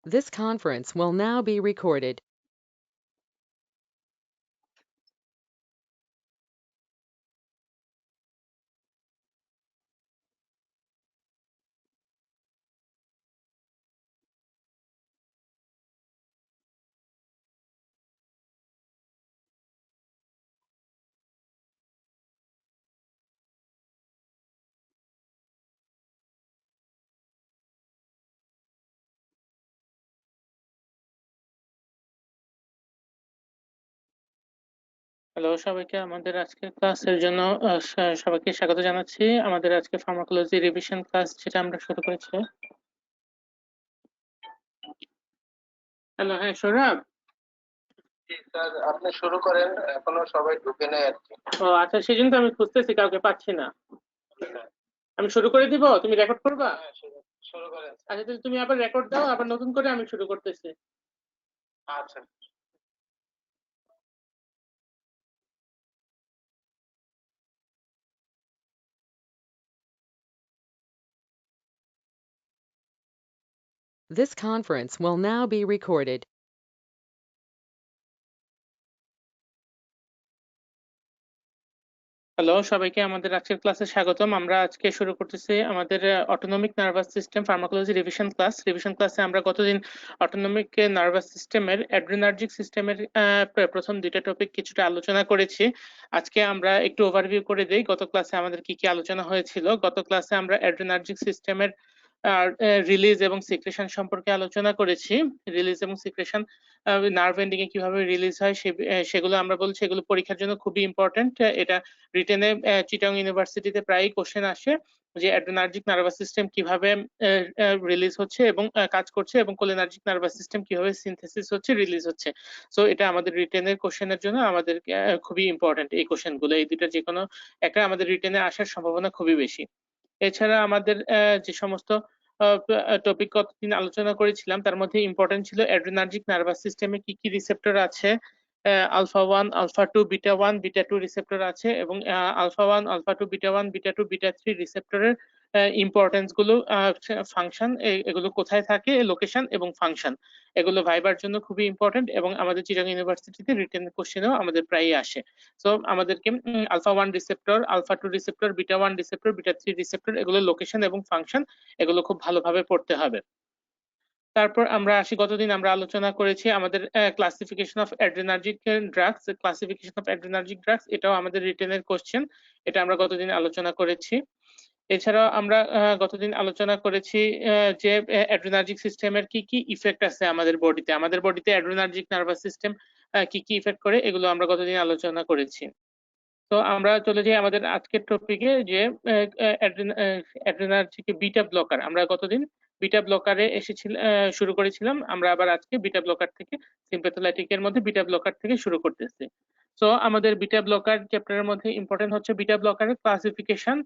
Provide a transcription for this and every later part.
This conference will now be recorded. Hello সবাইকে আমাদের আজকের ক্লাসের জন্য সবাইকে স্বাগত জানাচ্ছি। আমাদের আজকে ফার্মাকোলজি রিভিশন ক্লাস যেটা আমরা শুরু করেছি। হ্যালো, হ্যাঁ সৌরভ। জি স্যার, আপনি শুরু করেন, এখনো সবাই ঢুকে নেই আর কি। ও আচ্ছা, সেই জন্য তো আমি খুঁজতেছি, কাউকে পাচ্ছি না। আমি শুরু করে দিব, তুমি রেকর্ড করবা? হ্যাঁ, শুরু করেন। আচ্ছা, তাহলে তুমি আবার রেকর্ড দাও, আবার নতুন করে আমি শুরু করতেছি। আচ্ছা। This conference will now be recorded. Hello সবাইকে আমাদের আজকের ক্লাসে স্বাগতম। আমরা আজকে শুরু করতেছি আমাদের autonomic nervous system pharmacology revision class. Revision ক্লাসে আমরা গতদিন অটোনমিক নার্ভাস সিস্টেমের অ্যাড্রিনার্জিক সিস্টেমের প্রথম দুইটা টপিক কিছুটা আলোচনা করেছি। আজকে আমরা একটু ওভারভিউ করে দেই গত ক্লাসে আমাদের কি কি আলোচনা হয়েছিল। গত ক্লাসে আমরা অ্যাড্রিনার্জিক সিস্টেমের রিলিজ এবং সিক্রেশন সম্পর্কে আলোচনা করেছি। রিলিজ এবং সিক্রেশন নার্ভ এন্ডিং এ কিভাবে রিলিজ হয় সেগুলো আমরা বলছি এগুলো পরীক্ষার জন্য খুবই ইম্পর্টেন্ট। এটা রিটেনে চিটাং ইউনিভার্সিটিতে প্রায়ই কোশ্চেন আসে যে অ্যাড্রেনার্জিক নার্ভাস সিস্টেম কিভাবে রিলিজ হচ্ছে এবং কাজ করছে এবং কোলিনার্জিক নার্ভাস সিস্টেম কিভাবে সিনথেসিস হচ্ছে, রিলিজ হচ্ছে। সো এটা আমাদের রিটেনের কোশ্চেনের জন্য আমাদের খুবই ইম্পর্টেন্ট এই কোশ্চেনগুলো। এই দুইটা যেকোনো একটা আমাদের রিটেনে আসার সম্ভাবনা খুবই বেশি। এছাড়া আমাদের যে সমস্ত টপিক কতদিন আলোচনা করেছিলাম তার মধ্যে ইম্পর্টেন্ট ছিল অ্যাড্রেনার্জিক নার্ভাস সিস্টেমে কি কি রিসেপ্টর আছে। Alpha 1, alpha 2, beta 1, beta 2 receptor আছে এবং alpha 1, alpha 2, beta 1, beta 2, beta 3 রিসেপ্টরের ইম্পর্টেন্স গুলো, ফাংশন এগুলো কোথায় থাকে, লোকেশন এবং ফাংশন এগুলো ভাইবার জন্য খুবই ইম্পর্টেন্ট এবং আমাদের চিটাগং ইউনিভার্সিটিতে রিটেন কোশ্চেনেও আমাদের প্রায়ই আসে। সো আমাদেরকে alpha 1 receptor, alpha 2 receptor, beta 1 receptor, beta 3 receptor এগুলো লোকেশন এবং ফাংশন এগুলো খুব ভালোভাবে পড়তে হবে। তারপর আমরা আসি, গতদিন আমরা আলোচনা করেছি আমাদের classification of adrenergic drugs. Classification of adrenergic drugs এটাও আমাদের রিটেনের কোশ্চেন। এটা আমরা গতদিন আলোচনা করেছি। এছাড়াও আমরা গতদিন আলোচনা করেছি যে অ্যাড্রেনার্জিক সিস্টেমের কি কি ইফেক্ট আছে আমাদের বডিতে। আমাদের বডিতে অ্যাড্রেনার্জিক নার্ভাস সিস্টেম কি কি ইফেক্ট করে এগুলো আমরা গতদিন আলোচনা করেছি। তো আমরা চলে যাই আমাদের আজকের টপিকে যে অ্যাড্রেনার্জিক বিটা ব্লকার। আমরা গতদিন বিটা ব্লকারে শুরু করেছিলাম। আমরা আবার আজকে বিটা ব্লকার থেকে সিম্প্যাথোলাইটিক এর মধ্যে বিটা ব্লকার থেকে শুরু করতেছি। সো আমাদের বিটা ব্লকার চ্যাপ্টারের মধ্যে ইম্পর্টেন্ট হচ্ছে বিটা ব্লকারের ক্লাসিফিকেশন,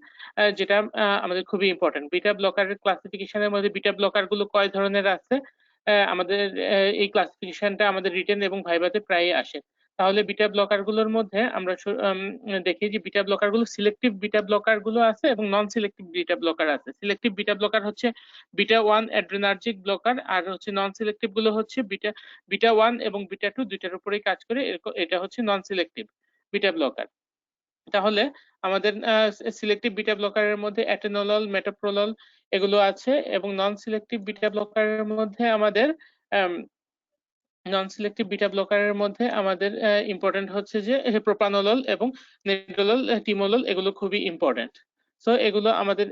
যেটা আমাদের খুবই ইম্পর্টেন্ট। বিটা ব্লকারের ক্লাসিফিকেশনের মধ্যে বিটা ব্লকার গুলো কয় ধরনের আছে, আমাদের এই ক্লাসিফিকেশনটা আমাদের রিটেন এবং ভাইভাতে প্রায়ই আসে। তাহলে বিটা ব্লকার গুলোর মধ্যে আমরা দেখি যে বিটা ব্লকার গুলো সিলেক্টিভ বিটা ব্লকার গুলো আছে এবং নন সিলেক্টিভ বিটা ব্লকার আছে। সিলেক্টিভ বিটা ব্লকার হচ্ছে বিটা 1 অ্যাড্রেনার্জিক ব্লকার, আর হচ্ছে নন সিলেক্টিভ গুলো হচ্ছে বিটা 1 এবং বিটা 2 দুইটার উপরেই কাজ করে। এটা হচ্ছে নন সিলেক্টিভ বিটা ব্লকার। তাহলে আমাদের সিলেক্টিভ বিটা ব্লকারের মধ্যে অ্যাটেনোলল, মেটোপ্রোলল এগুলো আছে এবং নন সিলেক্টিভ বিটা ব্লকারের মধ্যে আমাদের নন সিলেক্টিভ বিটা ব্লকারের মধ্যে আমাদের ইম্পর্টেন্ট হচ্ছে যে প্রোপানোলল এবং নেটোলল, টিমোলল এগুলো খুবই ইম্পর্টেন্ট। সো এগুলো আমাদের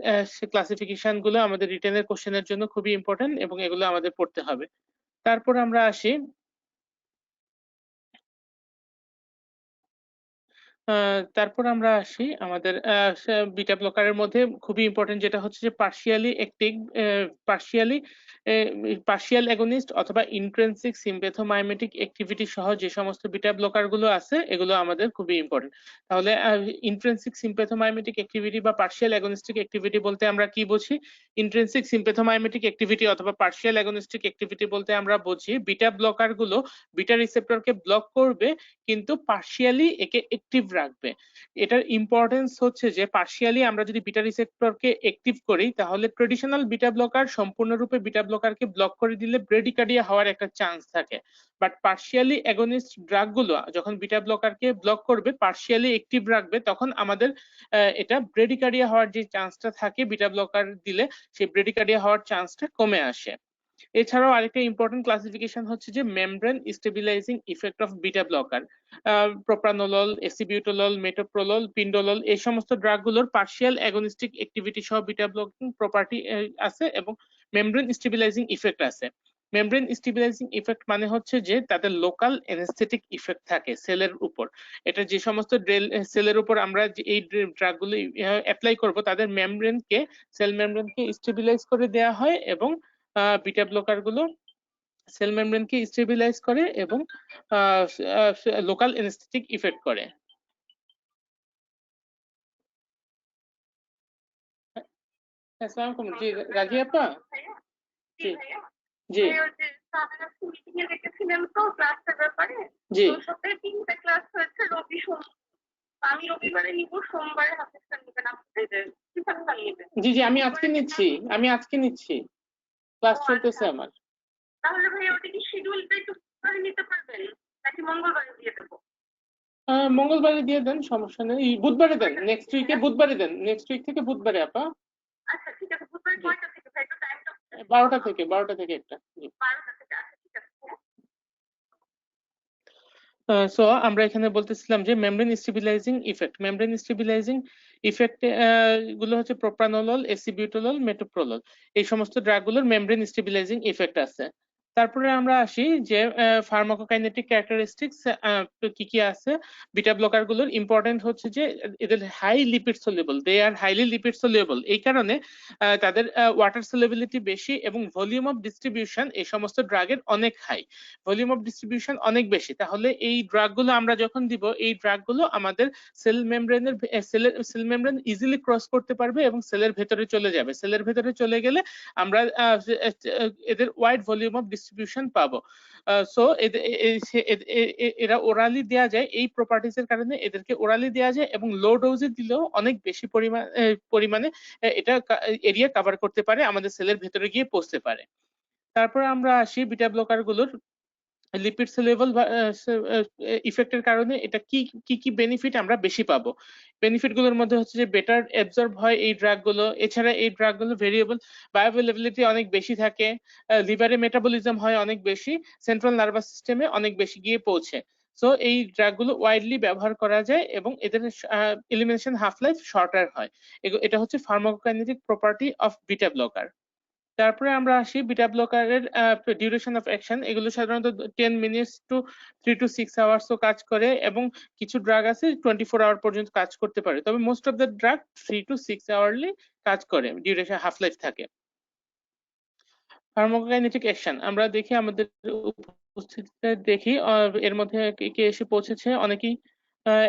ক্লাসিফিকেশন গুলো আমাদের রিটেনের কোশ্চেনের জন্য খুবই ইম্পর্টেন্ট এবং এগুলো আমাদের পড়তে হবে। তারপর আমরা আসি আমাদের বিটা ব্লকারের মধ্যে খুবই ইম্পর্টেন্ট যেটা হচ্ছে যে পার্শিয়ালি পার্শিয়াল অ্যাগনিস্ট অথবা ইন্ট্রিনসিক সিম্প্যাথোমাইমেটিক অ্যাক্টিভিটি সহ যে সমস্ত বিটা ব্লকার গুলো আছে এগুলো আমাদের খুবই ইম্পর্টেন্ট। তাহলে ইন্ট্রিনসিক সিম্প্যাথোমাইমেটিক অ্যাক্টিভিটি বা পার্শিয়াল অ্যাগনিস্টিক অ্যাক্টিভিটি বলতে আমরা কি বুঝি? ইন্ট্রিনসিক সিম্প্যাথোমাইমেটিক অ্যাক্টিভিটি অথবা পার্শিয়াল অ্যাগনিস্টিক অ্যাক্টিভিটি বলতে আমরা বুঝি বিটা ব্লকার গুলো বিটা রিসেপ্টরকে ব্লক করবে কিন্তু পার্শিয়ালি একে অ্যাক্টিভ রাখবে। এটার ইম্পর্টেন্স হচ্ছে যে পার্শিয়ালি আমরা যদি বিটা রিসেপ্টরকে অ্যাক্টিভ করি তাহলে ট্রেডিশনাল বিটা ব্লকার সম্পূর্ণরূপে বিটা ব্লকারকে ব্লক করে দিলে ব্রেডিকার্ডিয়া হওয়ার একটা চান্স থাকে। বাট পার্শিয়ালি অ্যাগনিস্ট ড্রাগ গুলো যখন বিটা ব্লকারকে ব্লক করবে, পার্শিয়ালি অ্যাক্টিভ রাখবে, তখন আমাদের এটা ব্রেডিকার্ডিয়া হওয়ার যে চান্সটা থাকে বিটা ব্লকার দিলে, সেই ব্রেডিকার্ডিয়া হওয়ার চান্সটা কমে আসে। এছাড়াও আরেকটা ইম্পর্টেন্ট ক্লাসিফিকেশন হচ্ছে যে membrane stabilising effect of beta blocker. Propranolol, acebutolol, metoprolol, pindolol এই সমস্ত ড্রাগগুলোর পার্শিয়াল অ্যাগনিস্টিক অ্যাক্টিভিটি সহ বিটা ব্লকিং প্রপার্টি আছে এবং মেমব্রেন স্টেবিলাইজিং ইফেক্ট আছে। মেমব্রেন স্টেবিলাইজিং ইফেক্ট মানে হচ্ছে যে তাদের লোকাল অ্যানেস্থেটিক ইফেক্ট থাকে সেলের উপর। এটা যে সমস্ত সেলের উপর আমরা এই ড্রাগগুলো অ্যাপ্লাই করব তাদের মেমব্রেনকে, সেল মেমব্রেনকে স্টেবিলাইজ করে দেওয়া হয় এবং বিটা ব্লকার গুলো সেল মেমব্রেনকে স্টেবিলাইজ করে এবং লোকাল অ্যানেস্থেটিক ইফেক্ট করে। আসসালামু আলাইকুম। জি রাজি আপা। জি জি দেখেছিলাম তো ক্লাসের ব্যাপারে। জি সপ্তাহে 3টা ক্লাস হয়েছে, রবি সোম। আমি রবিবারে নিব, সোমবারে হাফিজ স্যার নেবেন, জি জি আমি আজকে নিচ্ছি, ক্লাস চলতেছে আমার। তাহলে ভাই ওটা কি শিডিউলটা একটু পরে নিতে পারবেন নাকি মঙ্গলবারে দিয়ে দেবো? মঙ্গলবারে দিয়ে দেন, সমস্যা নেই। বুধবারে দেন, নেক্সট উইকে বুধবারে দেন, নেক্সট উইক থেকে বুধবারে আপা। আচ্ছা ঠিক আছে, বুধবারে কয়টা থেকে ভাই? একটু টাইমটা 12টা থেকে একটা। 12টা থেকে। আচ্ছা ঠিক আছে। সো আমরা এখানে বলতেছিলাম যে মেমব্রেন স্টেবিলাইজিং ইফেক্ট গুলো হচ্ছে প্রোপ্রানোলল, এসিবিউটোলল, মেটোপ্রোলল এই সমস্ত ড্রাগগুলোর মেমব্রেন স্টেবিলাইজিং ইফেক্ট আছে। তারপরে আমরা আসি যে ফার্মাকোকাইনেটিক ক্যারেক্টারিস্টিক্স কি কি আছে বিটা ব্লকার গুলোর। ইম্পর্টেন্ট হচ্ছে যে এদের high lipid soluble, they are highly lipid soluble, এই কারণে তাদের ওয়াটার সলিউবিলিটি বেশি এবং ভলিউম অফ ডিস্ট্রিবিউশন এই সমস্ত ড্রাগের অনেক হাই, ভলিউম অফ ডিস্ট্রিবিউশন অনেক বেশি। তাহলে এই ড্রাগগুলো আমরা যখন দিব, এই ড্রাগগুলো আমাদের সেল মেমব্রেন ইজিলি ক্রস করতে পারবে এবং সেলের ভেতরে চলে যাবে। সেলের ভেতরে চলে গেলে আমরা এদের ওয়াইড ভলিউম অফ ডিস্ট্রিবিউশন পাবো। সো এরা ওরালি দেওয়া যায়, এই প্রপার্টিজ এর কারণে এদেরকে ওরালি দেওয়া যায় এবং লো ডোজে দিলেও অনেক বেশি পরিমাণে এটা এরিয়া কভার করতে পারে, আমাদের সেলের ভেতরে গিয়ে পৌঁছতে পারে। তারপরে আমরা আসি বিটা ব্লকার গুলোর লিপিড সলিউবল ইফেক্টের কারণে এটা কি বেনিফিট আমরা বেশি পাবো। বেনিফিট গুলোর মধ্যে হচ্ছে যে বেটার অ্যাবজর্ব হয় এই ড্রাগ গুলো। এছাড়া এই ড্রাগ গুলো ভেরিয়েবল বায়োঅ্যাভেলেবিলিটি অনেক বেশি থাকে, লিভারে মেটাবলিজম হয় অনেক বেশি, সেন্ট্রাল নার্ভাস সিস্টেমে অনেক বেশি গিয়ে পৌঁছে। সো এই ড্রাগ গুলো ওয়াইডলি ব্যবহার করা যায় এবং এদের এলিমিনেশন হাফ লাইফ শর্টার হয়। এটা হচ্ছে pharmacokinetic property of beta blocker. তারপরে আমরা আসি বিটা ব্লকারের ডিউরেশন অফ অ্যাকশন। এগুলো সাধারণত 10 মিনিটস টু 3 to 6 আওয়ার্সও কাজ করে এবং কিছু ড্রাগ আছে 24 আওয়ার পর্যন্ত কাজ করতে পারে, তবে most of the drug 3 to 6 hourly কাজ করে, ডিউরেশন হাফ লাইফ থাকে। ফার্মাকোকাইনেটিক অ্যাকশন আমরা দেখি আমাদের উপস্থিতিতে দেখি এর মধ্যে কে এসে পৌঁছেছে, অনেকেই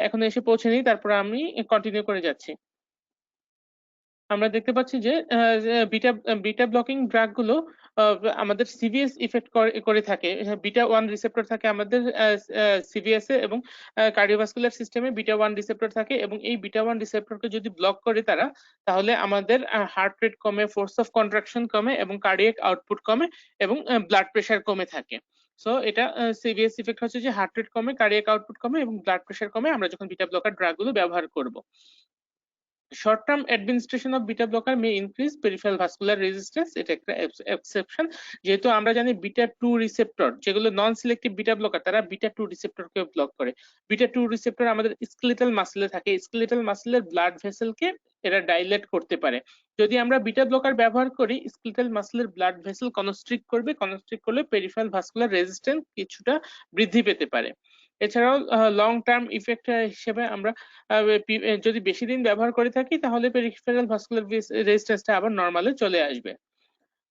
এখনো এসে পৌঁছেনি, তারপরে আমি কন্টিনিউ করে যাচ্ছি। আমরা দেখতে পাচ্ছি যে বিটা ব্লকিং ড্রাগ গুলো আমাদের সিভিএস ইফেক্ট করে থাকে। বিটা 1 রিসেপ্টর থাকে আমাদের সিভিএস এ এবং কার্ডিওভাস্কুলার সিস্টেমে বিটা 1 রিসেপ্টর থাকে এবং এই বিটা 1 রিসেপ্টরকে যদি ব্লক করে তারা, তাহলে আমাদের হার্ট রেট কমে, ফোর্স অফ কন্ট্রাকশন কমে এবং কার্ডিয়াক আউটপুট কমে এবং ব্লাড প্রেশার কমে থাকে। সো এটা সিভিএস ইফেক্ট হচ্ছে যে হার্ট রেট কমে, কার্ডিয়াক আউটপুট কমে এবং ব্লাড প্রেশার কমে আমরা যখন বিটা ব্লকার ড্রাগ গুলো ব্যবহার করব। Short-term administration of beta blocker may increase peripheral vascular resistance, এটা একটা এক্সেপশন। যেহেতু আমরা জানি বিটা 2 রিসেপ্টর যেগুলো নন সিলেক্টিভ বিটা ব্লকার, তারা বিটা 2 রিসেপ্টরকে ব্লক করে। বিটা 2 রিসেপ্টর আমাদের স্কেলেটাল মাসলে থাকে, স্কেলেটাল মাসলের ব্লাড ভেসেলকে এরা ডাইলেট করতে পারে। যদি আমরা বিটা ব্লকার ব্যবহার করি, স্কেলেটাল মাসলের ব্লাড ভেসেল কনস্ট্রিক্ট করলে পেরিফেরাল ভাস্কুলার রেজিস্ট্যান্স কিছুটা বৃদ্ধি পেতে পারে। এছাড়াও লং টার্ম ইফেক্ট হিসেবে আমরা যদি বেশি দিন ব্যবহার করে থাকি তাহলে পেরিফেরাল ভাস্কুলার রেজিস্ট্যান্সটা আবার নরমালে চলে আসবে।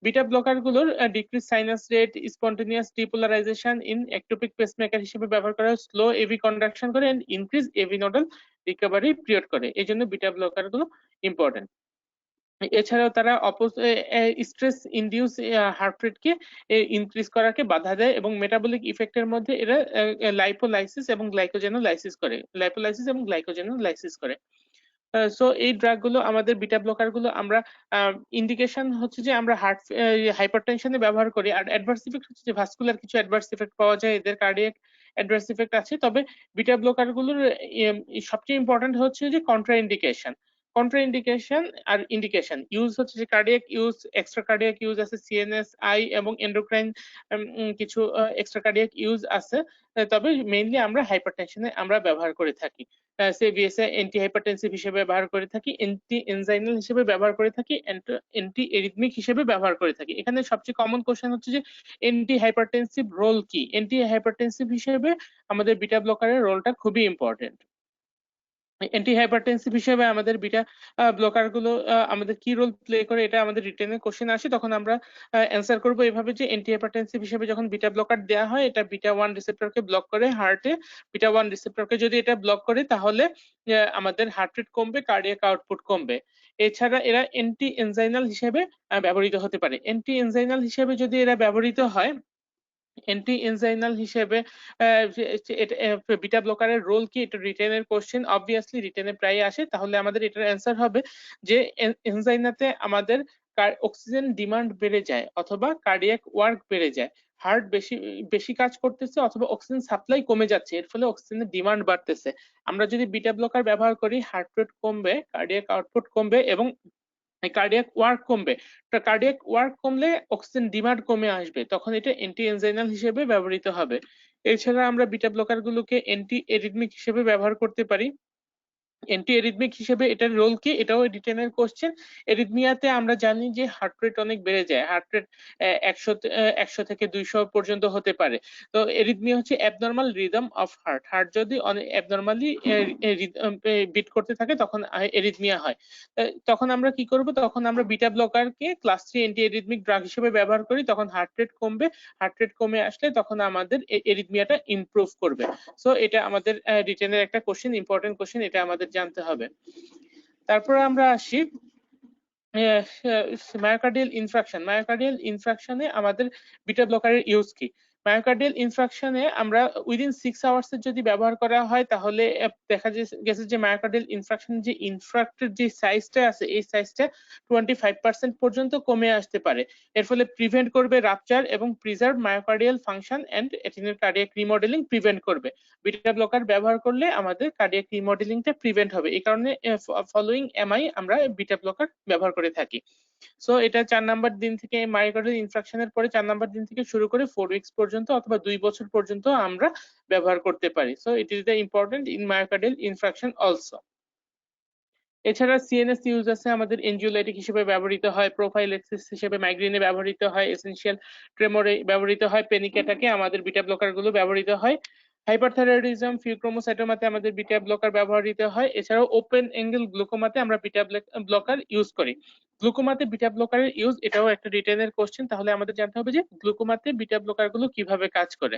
বিটা ব্লকার গুলোর decrease sinus rate, spontaneous depolarization in ectopic pacemaker হিসেবে ব্যবহার করা হয়, স্লো এভি কন্ডাকশন করে and increase AV nodal recovery period করে। এই জন্য বিটা ব্লকার গুলো ইম্পর্টেন্ট। এছাড়াও তারা স্ট্রেস ইনডিউস হার্ট রেটকে ইনক্রিজ করাকে বাধা দেয় এবং মেটাবলিক ইফেক্টের মধ্যে এরা লাইপোলাইসিস এবং গ্লাইকোজেনোলাইসিস করে। সো এই ড্রাগ গুলো আমাদের বিটা ব্লকার গুলো আমরা ইন্ডিকেশন হচ্ছে যে আমরা হাইপারটেনশনে ব্যবহার করি, আর অ্যাডভার্স ইফেক্ট হচ্ছে যে ভাস্কুলার কিছু অ্যাডভার্স ইফেক্ট পাওয়া যায়, এদের কার্ডিয়াক অ্যাডভার্স ইফেক্ট আছে। তবে বিটা ব্লকার গুলোর সবচেয়ে ইম্পর্টেন্ট হচ্ছে যে কন্ট্রাইন্ডিকেশন আর ইন্ডিকেশন ইউজ হচ্ছে যে cardiac use, extra cardiac use আছে, সিএনএস, আই এবং এন্ডোক্রাইন কিছু এক্সট্রা কার্ডিয়াক ইউজ আছে। তবে মেইনলি আমরা হাইপারটেনশনে আমরা ব্যবহার করে থাকি। CVSA অ্যান্টি হাইপারটেনসিভ হিসেবে ব্যবহার করে থাকি, অ্যান্টি এনজাইনাল হিসেবে ব্যবহার করে থাকি, অ্যান্টি এরিথমিক হিসেবে ব্যবহার করে থাকি। এখানে সবচেয়ে কমন কোশ্চেন হচ্ছে যে অ্যান্টি হাইপারটেনসিভ রোল কি? অ্যান্টি হাইপারটেনসিভ হিসেবে আমাদের বিটা ব্লকারের রোলটা খুবই ইম্পর্টেন্ট। অ্যান্টি হাইপারটেনসিভ হিসেবে আমাদের বিটা ব্লকার গুলো আমাদের কি রোল প্লে করে, এটা আমাদের রিটেনে কোশ্চেন আসে, তখন আমরা অ্যান্সার করব এভাবে যে অ্যান্টি হাইপারটেনসিভ হিসেবে যখন বিটা ব্লকার দেওয়া হয়, এটা বিটা 1 রিসেপ্টরকে ব্লক করে হার্টে। বিটা 1 রিসেপ্টরকে যদি এটা ব্লক করে তাহলে আমাদের হার্ট রেট কমবে, কার্ডিয়াক আউটপুট কমবে। এছাড়া এরা অ্যান্টি এনজাইনাল হিসেবে ব্যবহৃত হতে পারে। অ্যান্টি এনজাইনাল হিসেবে যদি এরা ব্যবহৃত হয়, অ্যান্টি এনজাইনাল হিসেবে বিটা ব্লকারের রোল কি, এটা রিটেনের কোশ্চেন, অবভিয়াসলি রিটেনে প্রায় আসে। তাহলে আমাদের এটার অ্যান্সার হবে যে এনজাইনাতে আমাদের অক্সিজেন ডিমান্ড বেড়ে যায় অথবা কার্ডিয়াক ওয়ার্ক বেড়ে যায়, হার্ট বেশি কাজ করতেছে অথবা অক্সিজেন সাপ্লাই কমে যাচ্ছে, এর ফলে অক্সিজেনের ডিমান্ড বাড়তেছে। আমরা যদি বিটা ব্লকার ব্যবহার করি, হার্ট রেট কমবে, কার্ডিয়াক আউটপুট কমবে এবং কার্ডিয়াক ওয়ার্ক কমবে। কার্ডিয়াক ওয়ার্ক কমলে অক্সিজেন ডিমান্ড কমে আসবে, তখন এটা অ্যান্টি এনজাইনাল হিসেবে ব্যবহৃত হবে। এছাড়া আমরা বিটা ব্লকার গুলোকে অ্যান্টি এরিথমিক হিসেবে ব্যবহার করতে পারি। অ্যান্টি এরিথমিক হিসেবে এটার রোল কি, এটাও রিটেনের কোশ্চেন। এরিথমিয়াতে আমরা জানি যে হার্ট রেট অনেক বেড়ে যায়, হার্ট রেট 100 থেকে 200 পর্যন্ত হতে পারে। তো এরিথমিয়া হচ্ছে abnormal rhythm of heart. Heart যদি অ্যাবনর্মালি বিট করতে থাকে তখন এরিথমিয়া হয়। তখন আমরা কি করব, তখন আমরা বিটা ব্লকারকে ক্লাস 3 অ্যান্টি এরিথমিক ড্রাগ হিসেবে ব্যবহার করি, তখন হার্ট রেট কমবে। হার্ট রেট কমে আসলে তখন আমাদের এরিথমিয়াটা ইমপ্রুভ করবে। সো এটা আমাদের রিটেনের একটা কোশ্চেন, ইম্পর্টেন্ট কোশ্চেন, এটা আমাদের জানতে হবে। তারপর আমরা আসি মায়োকার্ডিয়াল ইনফ্রাকশন। মায়োকার্ডিয়াল ইনফ্রাকশনে আমাদের বিটা ব্লকারের ইউজ কি? মায়োকার্ডিয়াল ইনফ্রাকশনে আমরা উইদিন 6 আওয়ার্স যদি ব্যবহার করা হয়, তাহলে দেখা গেছে যে মায়োকার্ডিয়াল ইনফ্রাকশন যে ইনফ্রাক্টের যে সাইজটা আছে, এই সাইজটা 25% পর্যন্ত কমে আসতে পারে। এর ফলে প্রিভেন্ট করবে রাপচার এবং প্রিজার্ভ মায়োকার্ডিয়াল ফাংশন এন্ড এটিনের কার্ডিয়াক রিমডেলিং প্রিভেন্ট করবে। বিটা ব্লকার ব্যবহার করলে আমাদের কার্ডিয়াক রিমডেলিংটা প্রিভেন্ট হবে। এই কারণে ফলোইং এমআই আমরা বিটা ব্লকার ব্যবহার করে থাকি। সো এটা 4 নাম্বার দিন থেকে, মায়োকার্ডিয়াল ইনফ্রাকশনের পরে 4 নাম্বার দিন থেকে শুরু করে 4 উইকস পর্যন্ত অথবা 2 বছর পর্যন্ত আমরা ব্যবহার করতে পারি। So it is the important in myocardial infraction also. এছাড়া সিএনএস ইউজ আছে, আমাদের এনজিওলাইটিক হিসেবে ব্যবহৃত হয়, প্রোফাইলেক্সিস হিসেবে মাইগ্রেনে ব্যবহৃত হয়, এসেনশিয়াল ট্রেমরে ব্যবহৃত হয়, প্যানিক অ্যাটাকে আমাদের বিটা ব্লকার গুলো ব্যবহৃত হয়, হাইপারথাইরয়েডিজম, ফিউক্রোমোসাইটোমাতে আমাদের বিটা ব্লকার ব্যবহৃত হয়। এছাড়াও ওপেন অ্যাঙ্গেল গ্লুকোমাতে আমরা বিটা ব্লকার ইউজ করি। গ্লুকোমাতে বিটা ব্লকারের ইউজ, এটাও একটা রিটেনের কোশ্চেন। তাহলে আমাদের জানতে হবে যে গ্লুকোমাতে বিটা ব্লকার গুলো কিভাবে কাজ করে।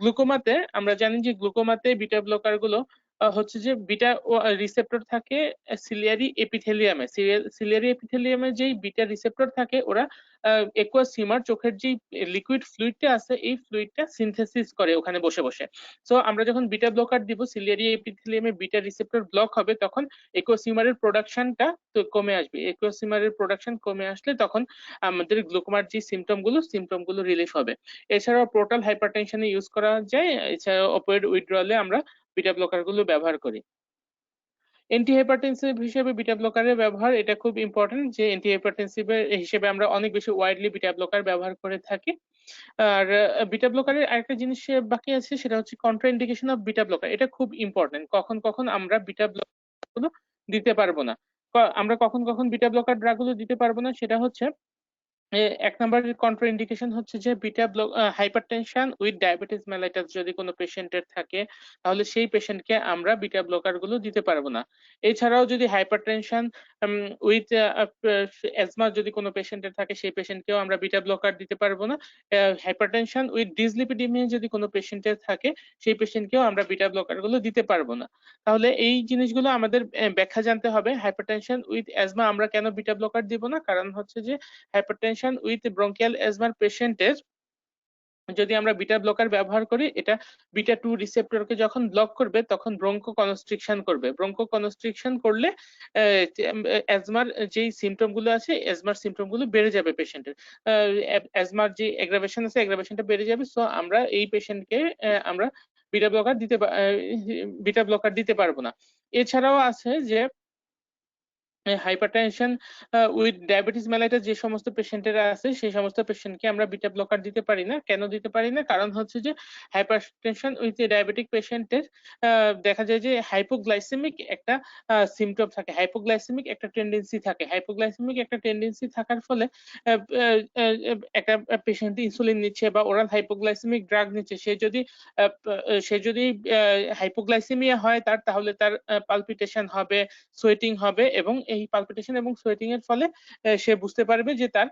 গ্লুকোমাতে আমরা জানি যে গ্লুকোমাতে বিটা ব্লকার গুলো হচ্ছে যে বিটা রিসেপ্টর থাকে সিলিয়ারি এপিথেলিয়ামে। সিলিয়ারি এপিথেলিয়ামে যেই বিটা রিসেপ্টর থাকে, ওরা একুয়াস হিউমার, চোখের যে লিকুইড ফ্লুইডটা আছে, এই ফ্লুইডটা সিনথেসিস করে ওখানে বসে বসে। সো আমরা যখন বিটা ব্লকার দিব, সিলিয়ারি এপিথেলিয়ামে বিটা রিসেপ্টর ব্লক হবে, তখন একুয়াস হিউমারের প্রোডাকশনটা তো কমে আসবে। একুয়াস হিউমারের প্রোডাকশন কমে আসলে তখন আমাদের গ্লুকোমার যে সিমটমগুলো রিলিফ হবে। এছাড়াও পোর্টাল হাইপারটেনশনে ইউজ করা যায়। এছাড়াও অপয়েড উইথড্রলে আমরা বিটা ব্লকার গুলো ব্যবহার করি। অ্যান্টি হাইপারটেনসিভ হিসেবে বিটা ব্লকারের ব্যবহার, এটা খুব ইম্পর্টেন্ট যে অ্যান্টি হাইপারটেনসিভ হিসেবে আমরা অনেক বেশি ওয়াইডলি বিটা ব্লকার ব্যবহার করে থাকি। আর বিটা ব্লকারের আরেকটা জিনিস বাকি আছে, সেটা হচ্ছে কন্ট্রাইন্ডিকেশন অফ বিটা ব্লকার। এটা খুব ইম্পর্টেন্ট, কখন কখন আমরা বিটা ব্লকার গুলো দিতে পারবো না। আমরা কখন কখন বিটা ব্লকার ড্রাগ গুলো দিতে পারবো না, সেটা হচ্ছে এক নম্বরের কন্ট্রা ইন্ডিকেশন হচ্ছে যে beta block hypertension with diabetes mellitus যদি কোনো পেশেন্টের থাকে তাহলে সেই পেশেন্টকে আমরা বিটা ব্লকার গুলো দিতে পারবো না। এছাড়াও যদি হাইপারটেনশন উইথ অ্যাজমা যদি কোনো পেশেন্টের থাকে সেই পেশেন্টকেও আমরা বিটা ব্লকার দিতে পারবো না। হাইপারটেনশন উইথ ডিসলিপিডিমিয়া যদি কোনো পেশেন্টের থাকে সেই পেশেন্টকেও আমরা বিটা ব্লকার গুলো দিতে পারবো না। তাহলে এই জিনিসগুলো আমাদের ব্যাখ্যা জানতে হবে। হাইপারটেনশন উইথ অ্যাজমা আমরা কেন বিটা ব্লকার দিব না? কারণ হচ্ছে যে হাইপারটেনশন উইথ ব্রঙ্কিয়াল অ্যাজমার পেশেন্টের যদি আমরা বিটা ব্লকার ব্যবহার করি এটা বিটা 2 রিসেপ্টরকে যখন ব্লক করবে তখন ব্রঙ্কো কনস্ট্রিকশন করবে। ব্রঙ্কো কনস্ট্রিকশন করলে অ্যাজমার যেই সিম্পটম গুলো আছে অ্যাজমার সিম্পটম গুলো বেড়ে যাবে পেশেন্টের। অ্যাজমার যে এগ্রাভেশন আছে এগ্রাভেশনটা বেড়ে যাবে। সো আমরা এই পেশেন্টকে আমরা বিটা ব্লকার দিতে পারবো না। এছাড়াও আছে যে হাইপারটেনশন উইথ ডায়াবেটিস মেলাইটাস যে সমস্ত পেশেন্টেরা আছে সেই সমস্ত পেশেন্টকে আমরা বিটা ব্লকার দিতে পারি না। কেন দিতে পারি না? কারণ হচ্ছে যে হাইপারটেনশন উইথ ডায়াবেটিক পেশেন্টের দেখা যায় যে হাইপোগ্লাইসেমিক একটা সিম্পটম থাকে। হাইপোগ্লাইসেমিক একটা টেন্ডেন্সি থাকে। হাইপোগ্লাইসেমিক একটা টেন্ডেন্সি থাকার ফলে একটা পেশেন্ট ইনসুলিন নিচ্ছে বা ওরাল হাইপোগ্লাইসেমিক ড্রাগ নিচ্ছে সে যদি হাইপোগ্লাইসেমিয়া হয় তাহলে তার পালপিটেশন হবে, সোয়েটিং হবে এবং এই পালপিটেশন এবং সোয়েটিং এর ফলে সে বুঝতে পারবে যে তার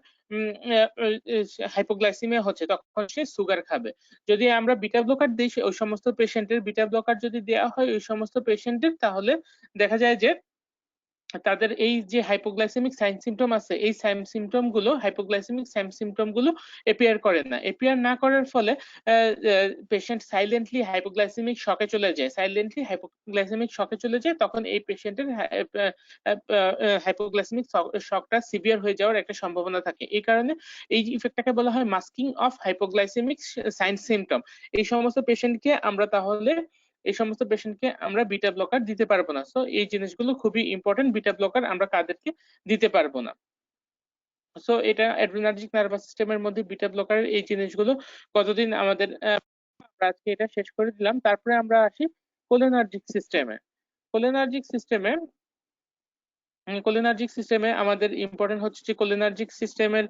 হাইপোগ্লাইসেমিয়া হচ্ছে, তখন সে সুগার খাবে। যদি আমরা বিটা ব্লকার দিই ওই সমস্ত পেশেন্টের বিটা ব্লকার যদি দেওয়া হয় ওই সমস্ত পেশেন্টের তাহলে দেখা যায় যে তাদের এই যে হাইপোগ্লাইসেমিক সাইন সিম্পটম আছে এই সাইন সিম্পটম গুলো হাইপোগ্লাইসেমিক সাইন সিম্পটম গুলো এপিয়ার করে না। এপিয়ার না করার ফলে পেশেন্ট সাইলেন্টলি হাইপোগ্লাইসেমিক শকে চলে যায়। সাইলেন্টলি হাইপোগ্লাইসেমিক শকে চলে যায় তখন এই পেশেন্টের হাইপোগ্লাইসেমিক শকটা সিভিয়ার হয়ে যাওয়ার একটা সম্ভাবনা থাকে। এই কারণে এই ইফেক্টটাকে বলা হয় masking of hypoglycaemic sign symptom. এই সমস্ত পেশেন্টকে আমরা বিটা ব্লকার দিতে পারবো না। সো এই জিনিসগুলো খুবই ইম্পর্টেন্ট। বিটা ব্লকার আমরা কাদেরকে দিতে পারবো না। সো এটা অ্যাড্রিনার্জিক নার্ভাস সিস্টেমের মধ্যে বিটা ব্লকারের এই জিনিসগুলো কতদিন আমাদের আমরা আজকে এটা শেষ করে দিলাম। তারপরে আমরা আসি কোলিনার্জিক সিস্টেমে। কোলিনার্জিক সিস্টেমে আমাদের ইম্পর্টেন্ট হচ্ছে যে কোলিনার্জিক সিস্টেমের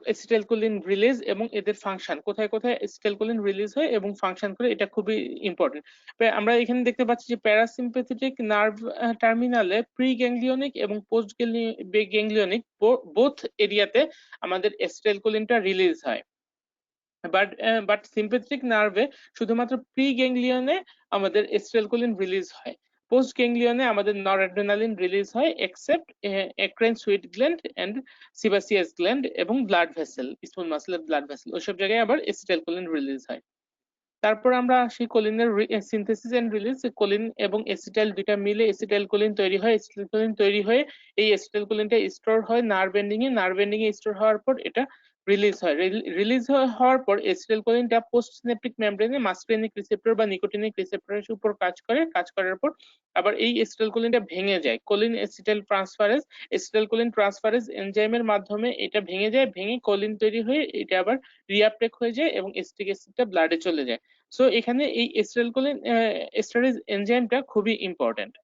অ্যাসিটাইলকোলিন রিলিজ এবং এদের ফাংশন, কোথায় কোথায় অ্যাসিটাইলকোলিন রিলিজ হয় এবং ফাংশন করে, এটা খুবই ইম্পর্টেন্ট। আমরা এখানে দেখতে পাচ্ছি যে প্যারাসিম্প্যাথেটিক নার্ভ টার্মিনালে প্রি গ্যাংলিয়নিক এবং পোস্ট গ্যাংলিয়নিক বোথ এরিয়াতে আমাদের অ্যাসিটাইলকোলিনটা রিলিজ হয়। বাট সিম্প্যাথেটিক নার্ভে শুধুমাত্র প্রি গ্যাংলিয়নে আমাদের অ্যাসিটাইলকোলিন রিলিজ হয়। পোস্ট গ্যাংলিয়নে আমাদের নরঅ্যাড্রেনালিন রিলিজ হয় except eccrine sweat gland and sebaceous gland এবং ব্লাড ভেসেল, স্মল মাসেলের ব্লাড ভেসেল, ওইসব জায়গায় আবার অ্যাসিটাইলকোলিন রিলিজ হয়। তারপর আমরা আসি কোলিনের সিনথেসিস এন্ড রিলিজ। কোলিন এবং অ্যাসিটাইল দুইটা মিলে অ্যাসিটাইলকোলিন তৈরি হয়। অ্যাসিটাইলকোলিন তৈরি হয়ে এই অ্যাসিটাইলকোলিনটা স্টোর হয় নার্ভ এন্ডিং এ স্টোর হওয়ার পর এটা রিলিজ হয়। রিলিজ হওয়ার পর অ্যাসিটাইলকোলিনটা পোস্ট সিনাপটিক মেমব্রেনে মাসক্রেনিক রিসেপ্টর বা নিকোটিনিক রিসেপ্টরের উপর কাজ করার পর আবার এই অ্যাসিটাইলকোলিনটা ভেঙে যায়। কোলিন অ্যাসিটাইলকোলিন ট্রান্সফারেজ এনজাইমের মাধ্যমে এটা ভেঙে যায়, ভেঙে কোলিন তৈরি হয়ে এটা আবার রিআপটেক হয়ে যায় এবং অ্যাসিটিক অ্যাসিডটা ব্লাডে চলে যায়। সো এখানে এই অ্যাসিটাইলকোলিন এস্টারেজ এনজাইমটা খুবই ইম্পর্টেন্ট।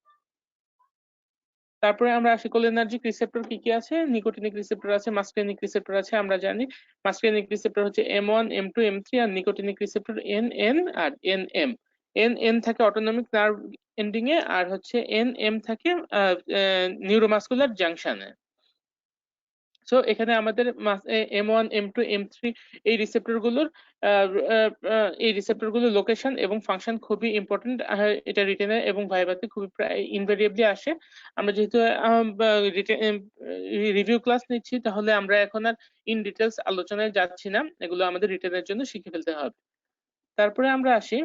তারপরে আমরা আসি কোলিনার্জিক রিসেপ্টর কি কি আছে। নিকোটিনিক রিসেপ্টর আছে, মাসক্রেনিক রিসেপ্টর আছে। আমরা জানি মাসক্রেনিক রিসেপ্টর হচ্ছে M1 M2 M3 আর নিকোটিনিক রিসেপ্টর NN আর NM। NN থাকে অটোনমিক নার্ভ এন্ডিং এ আর হচ্ছে NM থাকে নিউরোমাসকুলার জাংশনে। সো এখানে আমাদের M1 M2 M3 এই রিসেপ্টর গুলোর লোকেশন এবং ফাংশন খুবই ইম্পর্টেন্ট। এটা রিটেনে এবং ভাইভাতে খুবই প্রায় ইনভেরিয়েবলি আসে। আমরা যেহেতু রিভিউ ক্লাস নিচ্ছি তাহলে আমরা এখন আর ইন ডিটেলস আলোচনায় যাচ্ছি না, এগুলো আমাদের রিটেনের জন্য শিখে ফেলতে হবে। তারপরে আমরা আসি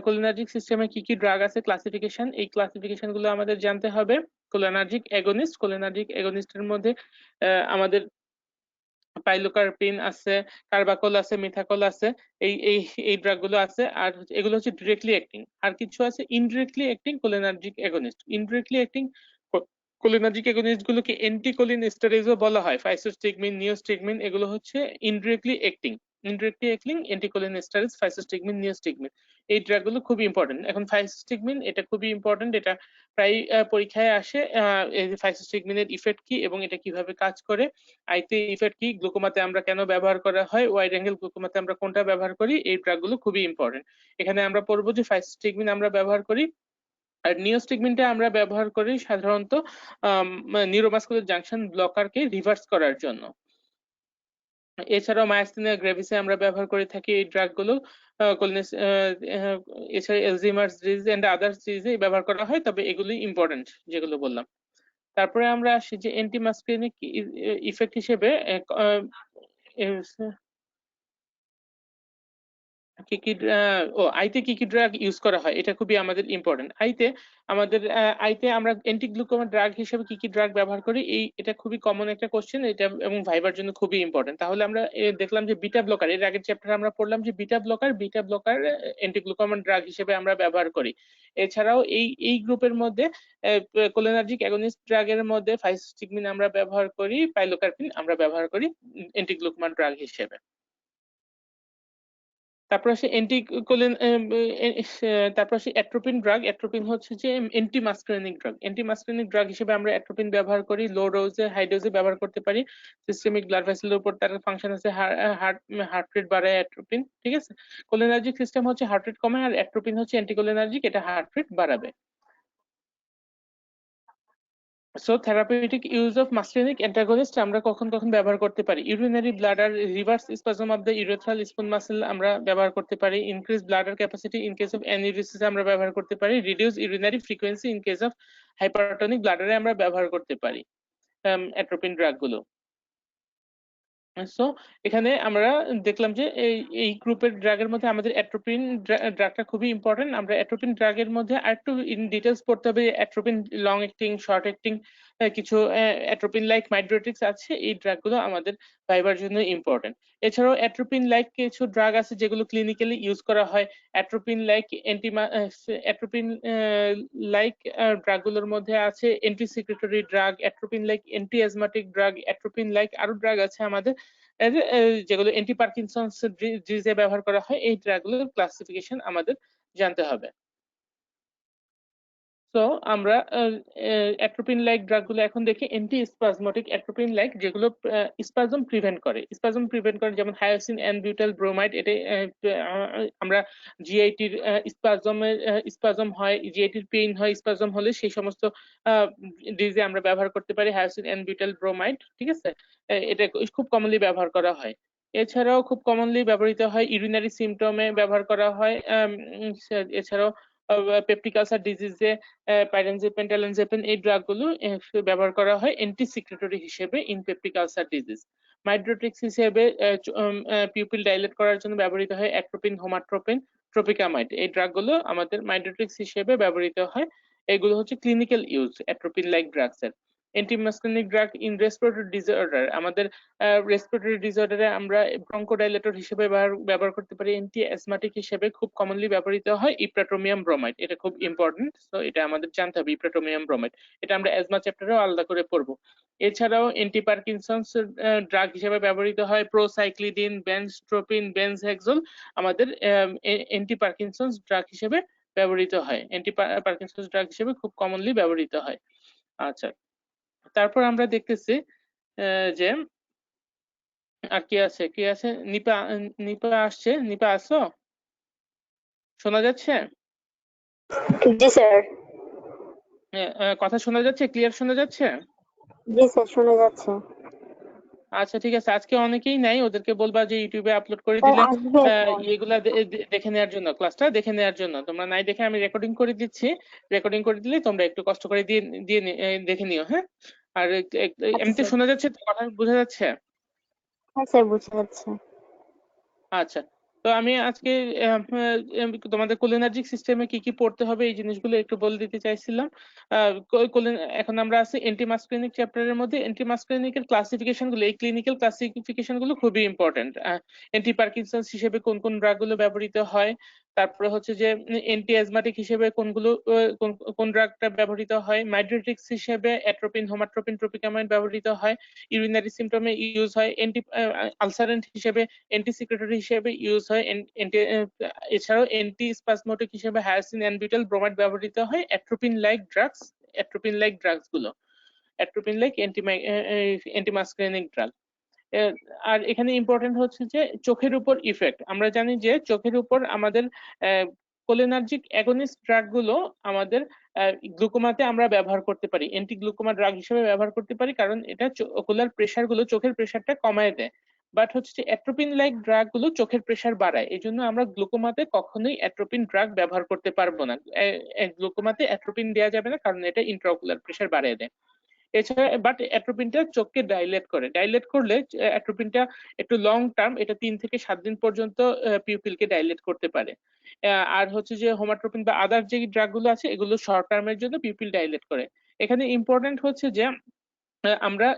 কোলিনার্জিক সিস্টেমে কি কি ড্রাগ আছে, ক্লাসিফিকেশন। এই ক্লাসিফিকেশন গুলো আমাদের জানতে হবে। কোলিনার্জিক এগোনিস্টের মধ্যে আমাদের পাইলোকার্পিন আছে, কার্বাকল আছে, মিথাকল আছে, এই ড্রাগ গুলো আছে। আর এগুলো হচ্ছে ডিরেক্টলি অ্যাক্টিং। আর কিছু আছে indirectly acting cholinergic agonist. Indirectly acting cholinergic agonist গুলোকে অ্যান্টিকোলিনেস্টারেজও বলা হয়। ফাইসোস্টিগমিন, নিওস্টিগমিন এগুলো হচ্ছে ইনডিরেক্টলি অ্যাক্টিং। ইন্ড্রেক্টিএক্লিন, এন্টিকোলিনেস্টেরিস, ফাইসোস্টিগমিন, নিওস্টিগমিন। এই ড্রাগ গুলো খুবই ইম্পর্টেন্ট। এখন ফাইসোস্টিগমিন এটা খুবই ইম্পর্টেন্ট, এটা প্রায় পরীক্ষায় আসে। এই যে ফাইসোস্টিগমিনের ইফেক্ট কি এবং এটা কিভাবে কাজ করে, আইতে ইফেক্ট কি, গ্লুকোমাতে আমরা কেন ব্যবহার করা হয়, ওয়াইড অ্যাঙ্গেল গ্লুকোমাতে আমরা কোনটা ব্যবহার করি, এই ড্রাগ গুলো খুবই ইম্পর্টেন্ট। এখানে আমরা পড়বো যে ফাইসোস্টিগমিন আমরা ব্যবহার করি, আর নিওস্টিগমিনটা আমরা ব্যবহার করি সাধারণত নিউরোমাসকুলার জাংশন ব্লকারকে রিভার্স করার জন্য। এছাড়াও মায়াস্থেনিয়া গ্রেভিসে আমরা ব্যবহার করে থাকি এই ড্রাগ গুলো। এছাড়া এলজিমার্স ডিজিজ এন্ড আদার্স ডিজিজে ব্যবহার করা হয়, তবে এগুলি ইম্পর্টেন্ট যেগুলো বললাম। তারপরে আমরা আসি যে অ্যান্টিমাস্কুলিনিক ইফেক্ট হিসেবে আইতে কি ড্রাগ ইউজ করা হয় এটা খুবই আমাদের ইম্পর্টেন্ট। আইতে আমরা অ্যান্টিগ্লুকোমা ড্রাগ হিসেবে কি ড্রাগ ব্যবহার করি, এটা খুবই কমন একটা কোশ্চেন, এটা এবং ভাইবার জন্য খুবই ইম্পর্টেন্ট। তাহলে আমরা দেখলাম যে বিটা ব্লকার, এর আগের চ্যাপ্টারে আমরা পড়লাম যে বিটা ব্লকার অ্যান্টিগ্লুকোমা ড্রাগ হিসেবে আমরা ব্যবহার করি। এছাড়াও এই গ্রুপের মধ্যে কোলিনার্জিক অ্যাগনিস্ট ড্রাগের মধ্যে ফাইসোস্টিগমিন আমরা ব্যবহার করি, পাইলোকার্পিন আমরা ব্যবহার করি অ্যান্টিগ্লুকোমা ড্রাগ হিসেবে। তারপর আসে অ্যাট্রোপিন ড্রাগ। অ্যাট্রোপিন হচ্ছে যে অ্যান্টিমাস্কুলিনিক ড্রাগ। অ্যান্টিমাস্কুলিনিক ড্রাগ হিসেবে আমরা অ্যাট্রোপিন ব্যবহার করি, লো ডোজে, হাই ডোজে ব্যবহার করতে পারি। সিস্টেমিক ব্লাড ভেসেলের উপর তার ফাংশন আছে, হার্ট রেট বাড়ায় অ্যাট্রোপিন, ঠিক আছে। কোলিনার্জিক সিস্টেম হচ্ছে হার্ট রেট কমায়, আর অ্যাট্রোপিন হচ্ছে অ্যান্টিকোলিনার্জিক, এটা হার্ট রেট বাড়াবে। So therapeutic use of muscarinic antagonist আমরা কখন ব্যবহার করতে পারি। Urinary bladder reverse spasm of the urethral spoon muscle আমরা ব্যবহার করতে পারি। Increase bladder capacity in case of enuresis আমরা ব্যবহার করতে পারি। Reduce urinary frequency in case of hypertonic ব্লাডারে আমরা ব্যবহার করতে পারি অ্যাট্রোপিন ড্রাগ গুলো। সো এখানে আমরা দেখলাম যে এই গ্রুপের ড্রাগের মধ্যে আমাদের অ্যাট্রোপিন ড্রাগটা খুবই ইম্পর্টেন্ট। আমরা অ্যাট্রোপিন ড্রাগের মধ্যে আরেকটু ইন ডিটেইলস পড়তে হবে। Atropine long acting, short acting, কিছু অ্যাট্রোপিন লাইক মাইড্রোটিক্স আছে, এই ড্রাগগুলো আমাদের ভাইবার জন্য ইম্পর্টেন্ট। এছাড়াও অ্যাট্রোপিন লাইক কিছু ড্রাগ আছে যেগুলো ক্লিনিক্যালি ইউজ করা হয়। অ্যাট্রোপিন লাইক ড্রাগগুলোর মধ্যে আছে antisecretory drug, atropine like anti asthmatic drug, atropine like আরো ড্রাগ আছে আমাদের যেগুলো অ্যান্টি পার্কিনসন্স ডিজিজে ব্যবহার করা হয়। এই ড্রাগগুলোর ক্লাসিফিকেশন আমাদের জানতে হবে। সো আমরা অ্যাট্রোপিন লাইক ড্রাগগুলো এখন দেখি। অ্যান্টি স্পাজমোটিক অ্যাট্রোপিন লাইক যেগুলো স্পাজম প্রিভেন্ট করে, যেমন হায়োসিন অ্যানবিউটাইল ব্রোমাইড। এটা আমরা জিআইটির স্পাজম হয়, জিআইটির পেইন হয়, স্পাজম হলে সেই সমস্ত ডিজিজে আমরা ব্যবহার করতে পারি হায়োসিন অ্যানবিউটাইল ব্রোমাইড, ঠিক আছে। এটা খুব কমনলি ব্যবহার করা হয়। এছাড়াও খুব কমনলি ব্যবহৃত হয় ইউরিনারি সিমটমে ব্যবহার করা হয়। এছাড়াও পেপটিক আলসার ডিজিজে পাইরেনজেপিন, টেলেনজেপিন এই ড্রাগগুলো ব্যবহার করা হয় অ্যান্টিসিক্রেটরি হিসেবে ইন পেপটিক আলসার ডিজিজ। মাইড্রোটিক্স হিসেবে পিউপিল ডাইলেট করার জন্য ব্যবহৃত হয় অ্যাট্রোপিন, হোমাট্রোপিন, ট্রপিকামাইড। এই ড্রাগগুলো আমাদের মাইড্রোটিক্স হিসেবে ব্যবহৃত হয়। এগুলো হচ্ছে clinical use atropine like drugs এর। অ্যান্টিমাস্কুলিনিক ড্রাগ ইন রেসপিরেটরি ডিসঅর্ডার, আমাদের রেসপিরেটরি ডিসঅর্ডারে আমরা ব্রঙ্কোডাইলেটর হিসেবে ব্যবহার করতে পারি। অ্যান্টি অ্যাজমাটিক হিসেবে খুব কমনলি ব্যবহৃত হয় ইপ্রাটোমিয়াম ব্রোমাইড। এটা খুব ইম্পর্টেন্ট, সো এটা আমাদের জানতে হবে ইপ্রাটোমিয়াম ব্রোমাইড। এটা আমরা অ্যাজমা চ্যাপ্টারেও আলাদা করে পড়বো। এছাড়াও অ্যান্টি পার্কিনসন্স ড্রাগ হিসেবে ব্যবহৃত হয় প্রোসাইক্লিডিন, বেনস্ট্রোপিন, বেনজহেক্সোল আমাদের অ্যান্টি পার্কিনসন্স ড্রাগ হিসেবে ব্যবহৃত হয়, অ্যান্টি পার্কিনসন্স ড্রাগ হিসেবে খুব কমনলি ব্যবহৃত হয়। আচ্ছা, তারপর আমরা দেখতেছি যে আর কি আছে। নিপা আসছে। নিপা আসো, শোনা যাচ্ছে? জি স্যার। কথা শোনা যাচ্ছে? ক্লিয়ার শোনা যাচ্ছে? জি স্যার, শোনা যাচ্ছে। আচ্ছা ঠিক আছে, আজকে অনেকেই নাই, ওদেরকে বলবা যে ইউটিউবে আপলোড করে দিলে এগুলা দেখে নেওয়ার জন্য, ক্লাসটা দেখে নেওয়ার জন্য। তোমরা নাই দেখে আমি রেকর্ডিং করে দিচ্ছি, রেকর্ডিং করে দিলে তোমরা একটু কষ্ট করে দিয়ে দেখে নিও। হ্যাঁ, আর এমনিতে শোনা যাচ্ছে তো? কথা বোঝা যাচ্ছে? হ্যাঁ স্যার, বোঝা যাচ্ছে। আচ্ছা, তো আমি আজকে তোমাদের কোলিনার্জিক সিস্টেমে কি কি পড়তে হবে এই জিনিসগুলো একটু বলে দিতে চাইছিলাম। এখন আমরা আছি অ্যান্টিমাস্কুলিনিক চ্যাপ্টারের মধ্যে। অ্যান্টিমাস্কুলিনিকের ক্লাসিফিকেশন গুলো, এই ক্লিনিক্যাল ক্লাসিফিকেশন গুলো খুবই ইম্পর্টেন্ট। অ্যান্টি পার্কিনসন্স হিসেবে কোন কোন ড্রাগ গুলো ব্যবহৃত হয়, তারপরে হচ্ছে যে অ্যান্টি অ্যাজমাটিক হিসেবে কোনগুলো কোন ড্রাগটা ব্যবহৃত হয়, মাইড্রেটিক্স হিসেবে অ্যাট্রোপিন, হোমাট্রোপিন, ট্রপিকামাইড ব্যবহৃত হয়, ইউরিনারি সিম্পটমে ইউজ হয়, আলসারেন্ট হিসেবে অ্যান্টিসিক্রেটরি হিসেবে ইউজ হয়, এছাড়াও অ্যান্টিস্পাজমোটিক হিসেবে হায়াসিন, অ্যানবিউটাল, ব্রোমাইড ব্যবহৃত হয়, অ্যাট্রোপিন লাইক ড্রাগস গুলো, অ্যাট্রোপিন লাইক অ্যান্টিমাসকারেনিক ড্রাগ। আর এখানে ইম্পর্টেন্ট হচ্ছে যে চোখের উপর ইফেক্ট। আমরা জানি যে চোখের উপর আমাদের কোলিনার্জিক অ্যাগনিস্ট ড্রাগ গুলো আমাদের গ্লুকোমাতে আমরা ব্যবহার করতে পারি, অ্যান্টি গ্লুকোমা ড্রাগ হিসেবে ব্যবহার করতে পারি, কারণ এটা ওকুলার প্রেসার গুলো, চোখের প্রেসারটা কমায় দেয়। বাট হচ্ছে যে অ্যাট্রোপিন লাইক ড্রাগ গুলো চোখের প্রেসার বাড়ায়, এই জন্য আমরা গ্লুকোমাতে কখনোই অ্যাট্রোপিন ড্রাগ ব্যবহার করতে পারবো না। গ্লুকোমাতে অ্যাট্রোপিন দেওয়া যাবে না, কারণ এটা ইন্ট্রাওকুলার প্রেসার বাড়িয়ে দেয়। এছাড়া বাট অ্যাট্রোপিনটা চোখকে ডাইলেট করে, ডাইলেট করলে অ্যাট্রোপিনটা একটু লং টার্ম, এটা 3 থেকে 7 দিন পর্যন্ত পিউপিলকে ডাইলেট করতে পারে। আর হচ্ছে যে হোমাট্রোপিন বা আদার যে ড্রাগ গুলো আছে এগুলো শর্ট টার্মের জন্য পিউপিল ডাইলেট করে। এখানে ইম্পর্টেন্ট হচ্ছে যে আমরা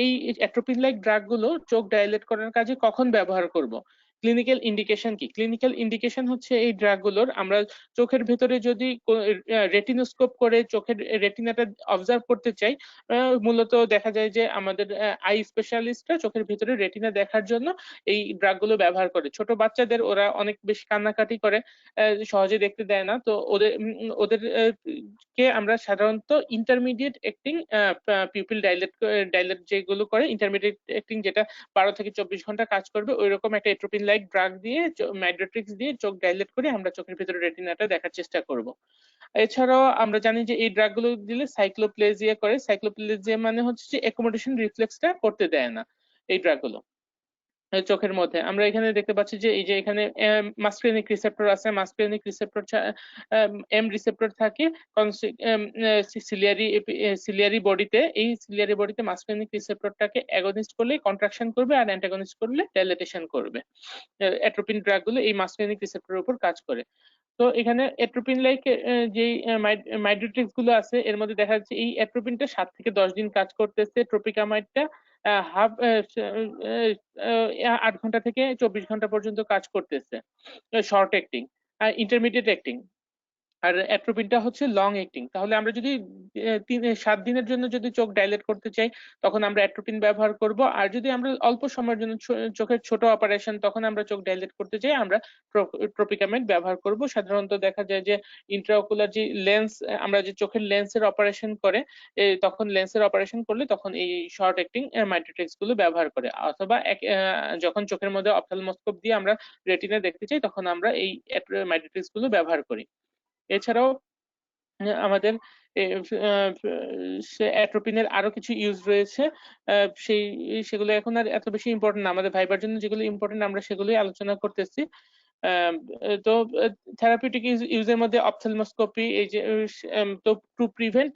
এই অ্যাট্রোপিন লাইক ড্রাগ গুলো চোখ ডাইলেট করার কাজে কখন ব্যবহার করব? ক্লিনিক্যাল ইন্ডিকেশন কি? ক্লিনিক্যাল ইন্ডিকেশন হচ্ছে এই ড্রাগ গুলোর আমরা চোখের ভেতরে যদি রেটিনোস্কোপ করে চোখের রেটিনাটা অবজার্ভ করতে চাই, মূলত দেখা যায় যে আমাদের আই স্পেশালিস্টরা চোখের ভেতরে রেটিনা দেখার জন্য এই ড্রাগ গুলো ব্যবহার করে। ছোট বাচ্চাদের ওরা অনেক বেশি কান্নাকাটি করে, সহজে দেখতে দেয় না। তো ওদের কে আমরা সাধারণত ইন্টারমিডিয়েট অ্যাক্টিং পিউপিল ডাইলেট যেগুলো করে, ইন্টারমিডিয়েট অ্যাক্টিং যেটা 12 থেকে 24 ঘন্টা কাজ করবে, ওইরকম একটা এট্রোপিন লাইক ড্রাগ দিয়ে মাইড্রেট্রিক্স দিয়ে চোখ ডাইলেট করে আমরা চোখের ভেতরে রেটিনাটা দেখার চেষ্টা করব। এছাড়াও আমরা জানি যে এই ড্রাগ গুলো দিলে সাইক্লোপ্লেজিয়া করে। সাইক্লোপ্লেজিয়া মানে হচ্ছে যে অ্যাকোমোডেশন রিফ্লেক্সটা করতে দেয় না এই ড্রাগ গুলো চোখের মধ্যে। আমরা এখানে দেখতে পাচ্ছি যে এই যে এখানে মাসক্রেনিক রিসেপ্টর আছে, মাসক্রেনিক রিসেপ্টর এম রিসেপ্টর থাকে সিলিয়ারি বডিতে। এই সিলিয়ারি বডিতে মাসক্রেনিক রিসেপ্টরটাকে অ্যাগনিস্ট করলে কন্ট্রাকশন করবে, আর অ্যান্টাগনিস্ট করলে ডাইলেটেশন করবে। অ্যাট্রোপিন ড্রাগ গুলো এই মাসক্রেনিক রিসেপ্টরের উপর কাজ করে। তো এখানে অ্যাট্রোপিন লাইক যেই মাইড্রেট্রিক্স গুলো আছে এর মধ্যে দেখা যাচ্ছে এই অ্যাট্রোপিনটা 7 থেকে 10 দিন কাজ করতেছে, ট্রপিকামাইডটা হাফ 8 ঘন্টা থেকে 24 ঘন্টা পর্যন্ত কাজ করতেছে, শর্ট অ্যাক্টিং। Intermediate acting. আর অ্যাট্রোপিনটা হচ্ছে লং অ্যাক্টিং। তাহলে আমরা যদি 7 দিনের জন্য যদি চোখ ডাইলেট করতে চাই তখন আমরা অ্যাট্রোপিন ব্যবহার করব, আর যদি আমরা অল্প সময়ের জন্য চোখের ছোট অপারেশন তখন আমরা চোখ ডাইলেট করতে চাই আমরা ট্রপিকামাইড ব্যবহার করব। সাধারণত দেখা যায় যে ইন্ট্রাওকুলার যে লেন্স, আমরা যে চোখের লেন্সের অপারেশন করে তখন লেন্সের অপারেশন করলে তখন এই শর্ট অ্যাক্টিং মাইড্রেট্রিক্স গুলো ব্যবহার করে, অথবা যখন চোখের মধ্যে অপথ্যালমোস্কোপ দিয়ে আমরা রেটিনা দেখতে চাই তখন আমরা এই মাইড্রেট্রিক্স গুলো ব্যবহার করি। এছাড়াও আমাদের অ্যাট্রোপিনের আরো কিছু ইউজ রয়েছে, সেগুলো এখন আর এত বেশি ইম্পর্টেন্ট না। আমাদের ভাইবার জন্য যেগুলো ইম্পর্টেন্ট আমরা সেগুলোই আলোচনা করতেছি। তো থেরাপিউটিক ইউজের মধ্যে অপথ্যালমোস্কোপি, এই যে তো টু প্রিভেন্ট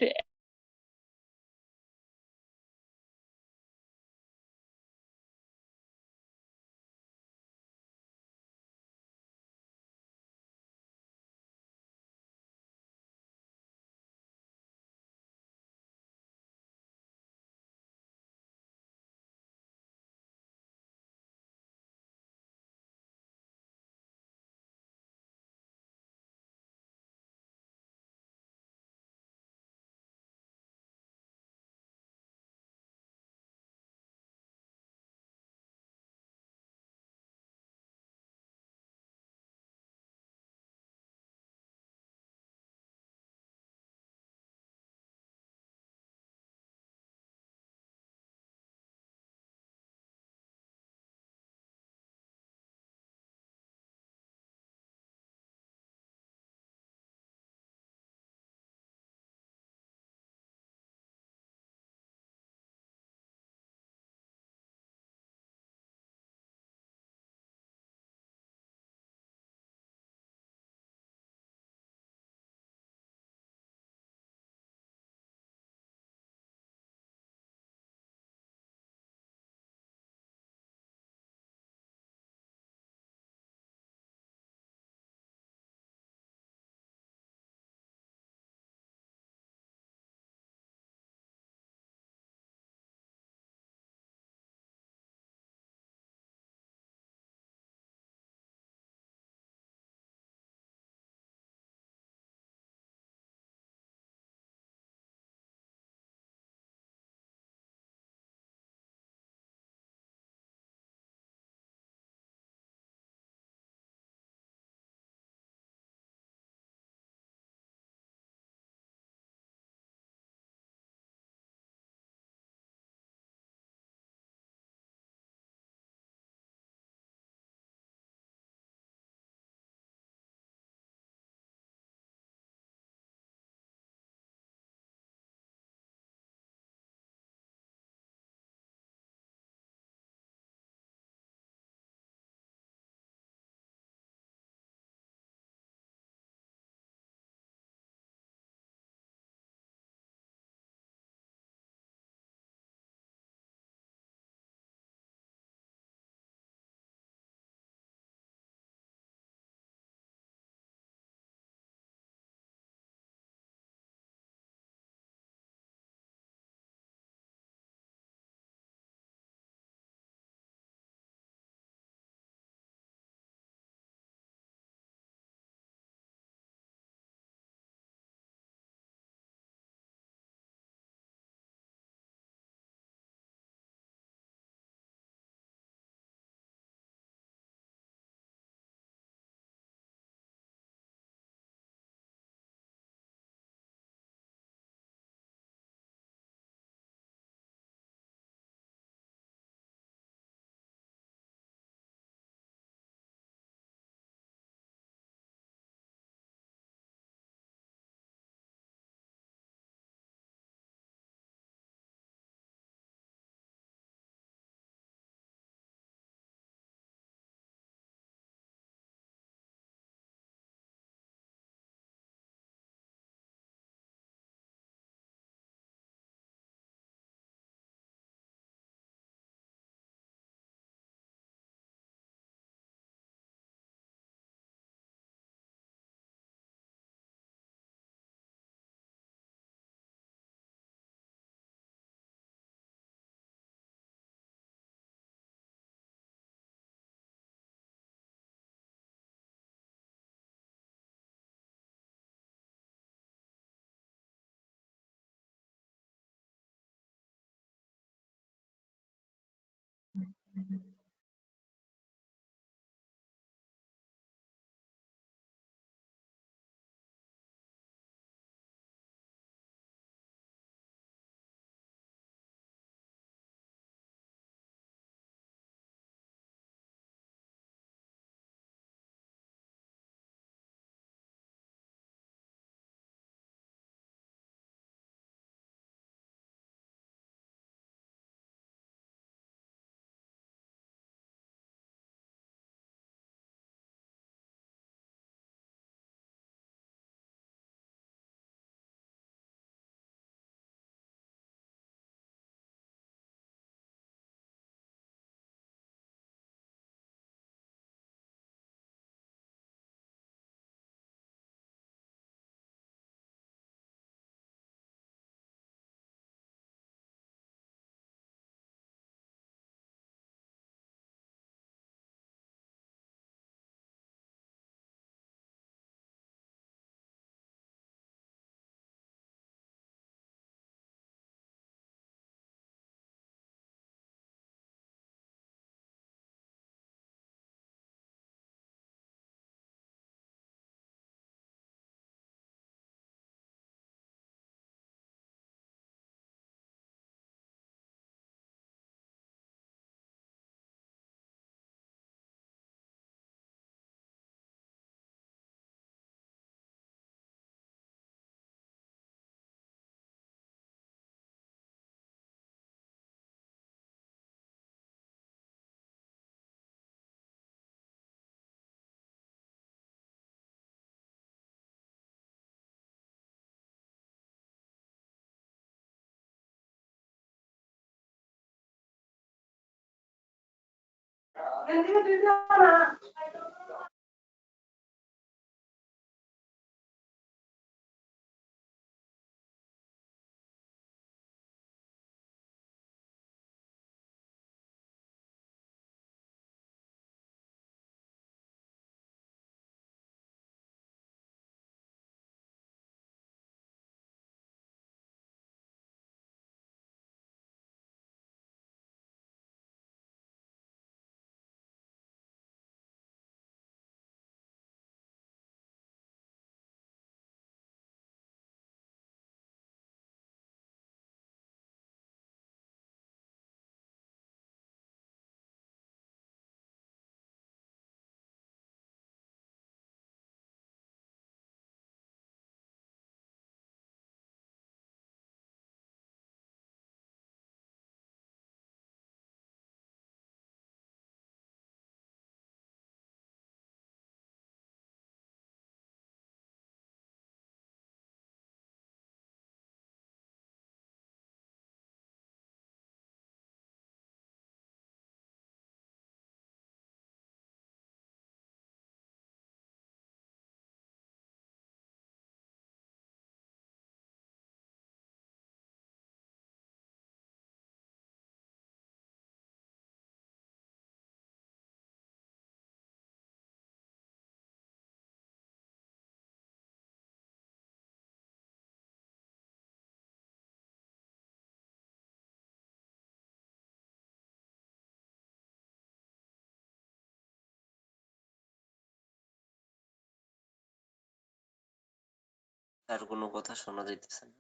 তার কোনো কথা শোনা যাইতেছে না।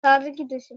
স্যার কি দিছে?